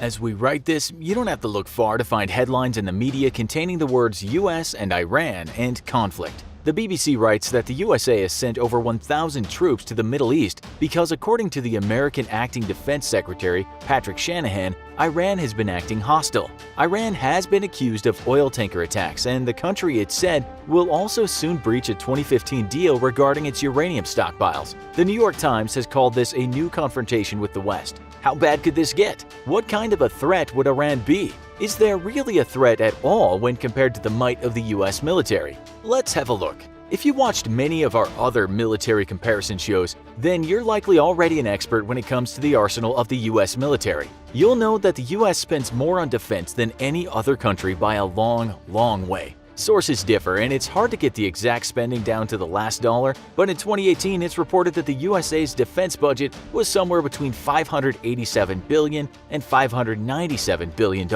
As we write this, you don't have to look far to find headlines in the media containing the words US and Iran and conflict. The BBC writes that the USA has sent over 1,000 troops to the Middle East because, according to the American Acting Defense Secretary Patrick Shanahan, Iran has been acting hostile. Iran has been accused of oil tanker attacks, and the country, it said, will also soon breach a 2015 deal regarding its uranium stockpiles. The New York Times has called this a new confrontation with the West. How bad could this get? What kind of a threat would Iran be? Is there really a threat at all when compared to the might of the US military? Let's have a look. If you watched many of our other military comparison shows, then you're likely already an expert when it comes to the arsenal of the US military. You'll know that the US spends more on defense than any other country by a long, long way. Sources differ, and it's hard to get the exact spending down to the last dollar, but in 2018 it's reported that the USA's defense budget was somewhere between $587 billion and $597 billion.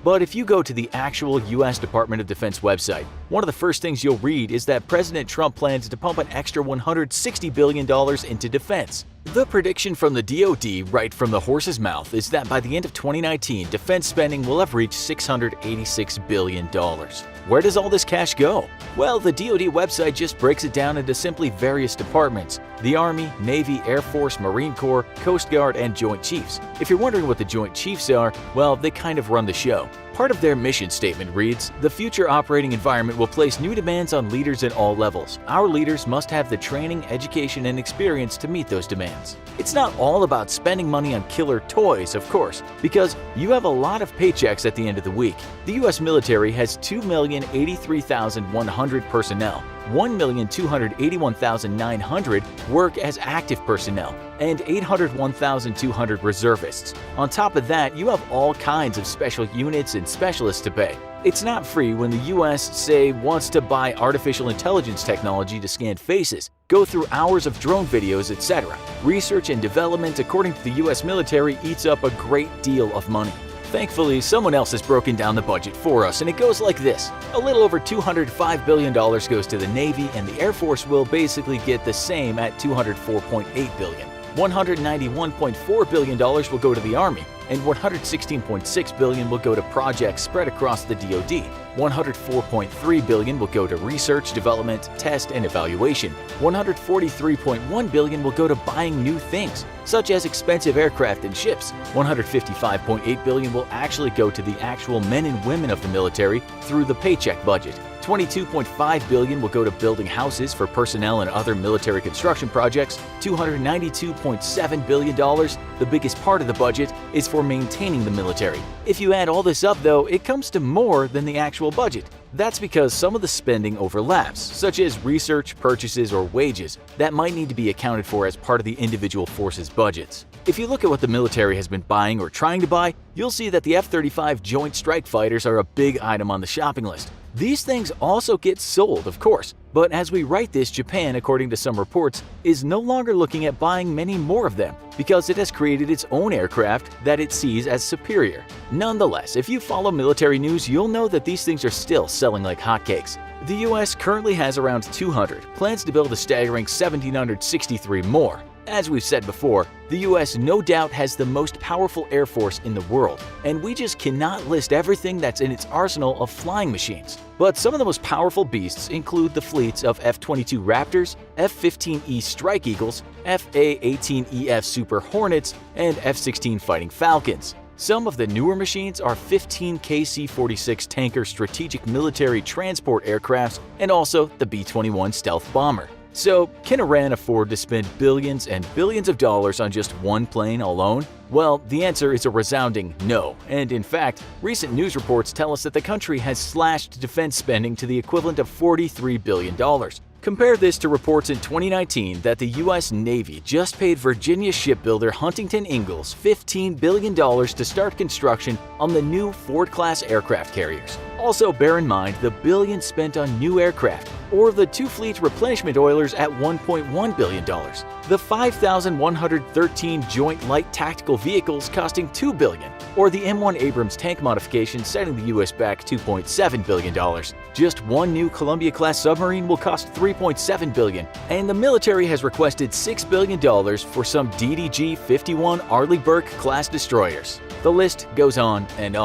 But if you go to the actual US Department of Defense website, one of the first things you'll read is that President Trump plans to pump an extra $160 billion into defense. The prediction from the DoD, right from the horse's mouth, is that by the end of 2019, defense spending will have reached $686 billion. Where does all this cash go? Well, the DoD website just breaks it down into simply various departments: the Army, Navy, Air Force, Marine Corps, Coast Guard, and Joint Chiefs. If you're wondering what the Joint Chiefs are, well, they kind of run the show. Part of their mission statement reads, "The future operating environment will place new demands on leaders at all levels. Our leaders must have the training, education, and experience to meet those demands." It's not all about spending money on killer toys, of course, because you have a lot of paychecks at the end of the week. The US military has 2,083,100 personnel. 1,281,900 work as active personnel, and 801,200 reservists. On top of that, you have all kinds of special units and specialists to pay. It's not free when the US, say, wants to buy artificial intelligence technology to scan faces, go through hours of drone videos, etc. Research and development, according to the US military, eats up a great deal of money. Thankfully, someone else has broken down the budget for us, and it goes like this. A little over $205 billion goes to the Navy, and the Air Force will basically get the same at $204.8 billion. $191.4 billion will go to the Army, and $116.6 billion will go to projects spread across the DoD. $104.3 billion will go to research, development, test, and evaluation. $143.1 billion will go to buying new things, such as expensive aircraft and ships. $155.8 billion will actually go to the actual men and women of the military through the paycheck budget. $22.5 billion will go to building houses for personnel and other military construction projects. $292.7 billion, the biggest part of the budget, is for maintaining the military. If you add all this up, though, it comes to more than the actual budget. That's because some of the spending overlaps, such as research, purchases, or wages, that might need to be accounted for as part of the individual forces' budgets. If you look at what the military has been buying or trying to buy, you'll see that the F-35 Joint Strike Fighters are a big item on the shopping list. These things also get sold, of course, but as we write this, Japan, according to some reports, is no longer looking at buying many more of them because it has created its own aircraft that it sees as superior. Nonetheless, if you follow military news, you'll know that these things are still selling like hotcakes. The US currently has around 200, plans to build a staggering 1,763 more. As we've said before, the US no doubt has the most powerful air force in the world, and we just cannot list everything that's in its arsenal of flying machines. But some of the most powerful beasts include the fleets of F-22 Raptors, F-15E Strike Eagles, F/A-18EF Super Hornets, and F-16 Fighting Falcons. Some of the newer machines are 15 KC-46 tanker strategic military transport aircrafts and also the B-21 stealth bomber. So, can Iran afford to spend billions and billions of dollars on just one plane alone? Well, the answer is a resounding no, and in fact, recent news reports tell us that the country has slashed defense spending to the equivalent of $43 billion. Compare this to reports in 2019 that the US Navy just paid Virginia shipbuilder Huntington Ingalls $15 billion to start construction on the new Ford-class aircraft carriers. Also bear in mind the billions spent on new aircraft. or the two fleet replenishment oilers at $1.1 billion, the 5,113 Joint Light Tactical Vehicles costing $2 billion, or the M1 Abrams tank modification setting the U.S. back $2.7 billion. Just one new Columbia-class submarine will cost $3.7 billion, and the military has requested $6 billion for some DDG-51 Arleigh Burke-class destroyers. The list goes on, and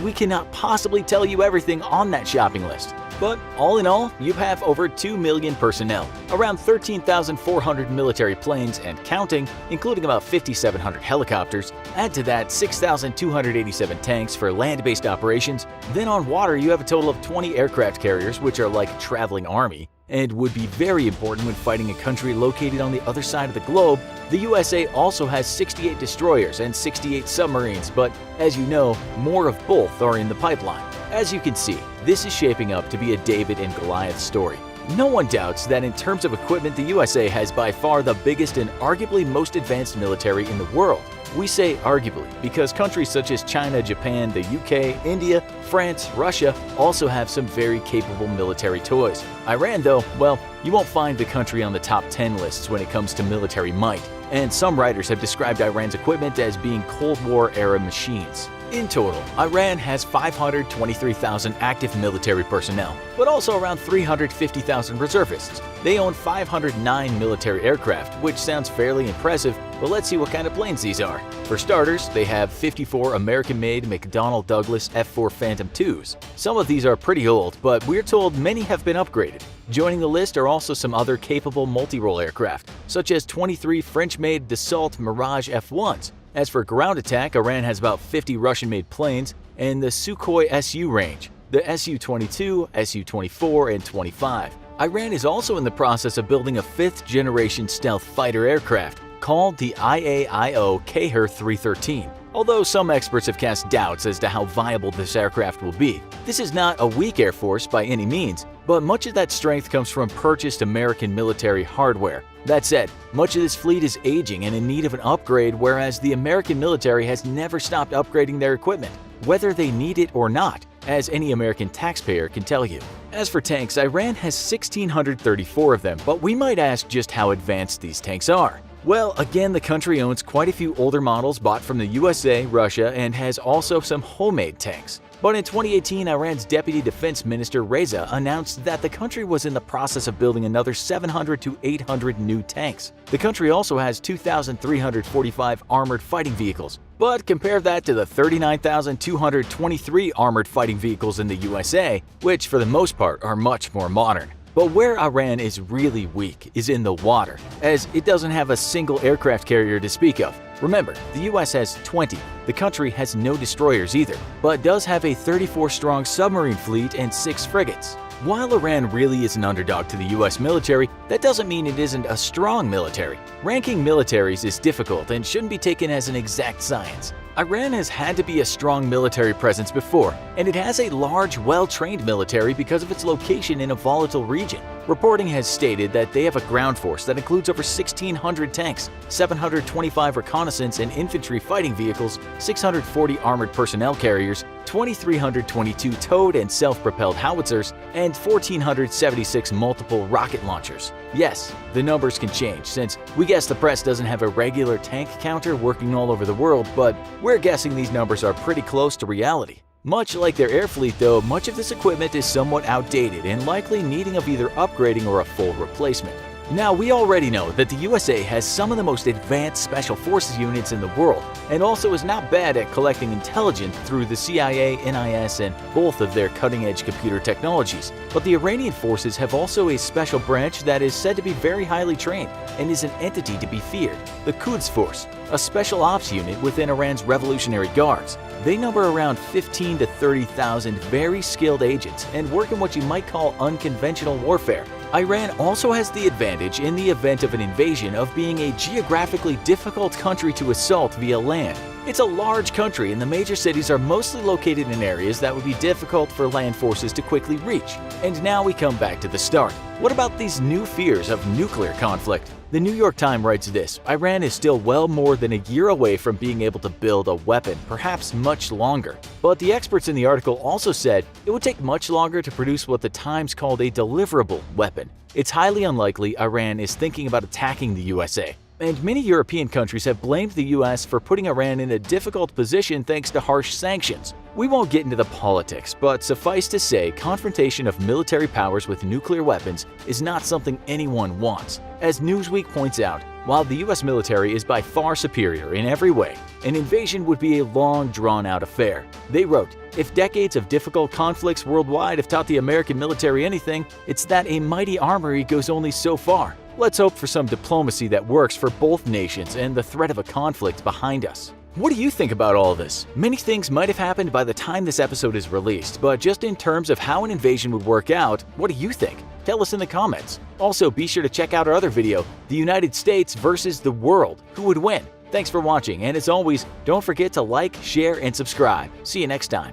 we cannot possibly tell you everything on that shopping list. But all in all, you have over 2 million personnel, around 13,400 military planes and counting, including about 5,700 helicopters. Add to that 6,287 tanks for land-based operations. Then on water, you have a total of 20 aircraft carriers, which are like a traveling army, and would be very important when fighting a country located on the other side of the globe. The USA also has 68 destroyers and 68 submarines, but as you know, more of both are in the pipeline. As you can see, this is shaping up to be a David and Goliath story. No one doubts that in terms of equipment, the USA has by far the biggest and arguably most advanced military in the world. We say arguably because countries such as China, Japan, the UK, India, France, Russia also have some very capable military toys. Iran, though, well, you won't find the country on the top 10 lists when it comes to military might, and some writers have described Iran's equipment as being Cold War-era machines. In total, Iran has 523,000 active military personnel, but also around 350,000 reservists. They own 509 military aircraft, which sounds fairly impressive, but let's see what kind of planes these are. For starters, they have 54 American-made McDonnell Douglas F-4 Phantom IIs. Some of these are pretty old, but we're told many have been upgraded. Joining the list are also some other capable multi-role aircraft, such as 23 French-made Dassault Mirage F-1s. As for ground attack, Iran has about 50 Russian-made planes and the Sukhoi Su range, the Su-22, Su-24, and 25. Iran is also in the process of building a fifth-generation stealth fighter aircraft called the IAIO Kaher 313. Although some experts have cast doubts as to how viable this aircraft will be. This is not a weak air force by any means, but much of that strength comes from purchased American military hardware. That said, much of this fleet is aging and in need of an upgrade, whereas the American military has never stopped upgrading their equipment, whether they need it or not, as any American taxpayer can tell you. As for tanks, Iran has 1,634 of them, but we might ask just how advanced these tanks are. Well, again, the country owns quite a few older models bought from the USA, Russia, and has also some homemade tanks. But in 2018, Iran's Deputy Defense Minister Reza announced that the country was in the process of building another 700 to 800 new tanks. The country also has 2,345 armored fighting vehicles. But compare that to the 39,223 armored fighting vehicles in the USA, which for the most part are much more modern. But where Iran is really weak is in the water, as it doesn't have a single aircraft carrier to speak of. Remember, the US has 20. The country has no destroyers either, but does have a 34-strong submarine fleet and 6 frigates. While Iran really is an underdog to the US military, that doesn't mean it isn't a strong military. Ranking militaries is difficult and shouldn't be taken as an exact science. Iran has had to be a strong military presence before, and it has a large, well-trained military because of its location in a volatile region. Reporting has stated that they have a ground force that includes over 1,600 tanks, 725 reconnaissance and infantry fighting vehicles, 640 armored personnel carriers, 2,322 towed and self-propelled howitzers, and 1,476 multiple rocket launchers. Yes, the numbers can change, since we guess the press doesn't have a regular tank counter working all over the world, but we're guessing these numbers are pretty close to reality. Much like their air fleet though, much of this equipment is somewhat outdated and likely needing of either upgrading or a full replacement. Now, we already know that the USA has some of the most advanced special forces units in the world, and also is not bad at collecting intelligence through the CIA, NIS, and both of their cutting-edge computer technologies. But the Iranian forces have also a special branch that is said to be very highly trained and is an entity to be feared, the Quds Force, a special ops unit within Iran's Revolutionary Guards. They number around 15 to 30,000 very skilled agents and work in what you might call unconventional warfare. Iran also has the advantage in the event of an invasion of being a geographically difficult country to assault via land. It's a large country and the major cities are mostly located in areas that would be difficult for land forces to quickly reach. And now we come back to the start. What about these new fears of nuclear conflict? The New York Times writes this: Iran is still well more than a year away from being able to build a weapon, perhaps much longer. But the experts in the article also said it would take much longer to produce what the Times called a deliverable weapon. It's highly unlikely Iran is thinking about attacking the USA. And many European countries have blamed the US for putting Iran in a difficult position thanks to harsh sanctions. We won't get into the politics, but suffice to say, confrontation of military powers with nuclear weapons is not something anyone wants. As Newsweek points out, while the US military is by far superior in every way, an invasion would be a long, drawn-out affair. They wrote, "If decades of difficult conflicts worldwide have taught the American military anything, it's that a mighty armory goes only so far." Let's hope for some diplomacy that works for both nations and the threat of a conflict behind us. What do you think about all this? Many things might have happened by the time this episode is released, but just in terms of how an invasion would work out, what do you think? Tell us in the comments. Also, be sure to check out our other video, The United States versus the World. Who would win? Thanks for watching, and as always, don't forget to like, share, and subscribe. See you next time.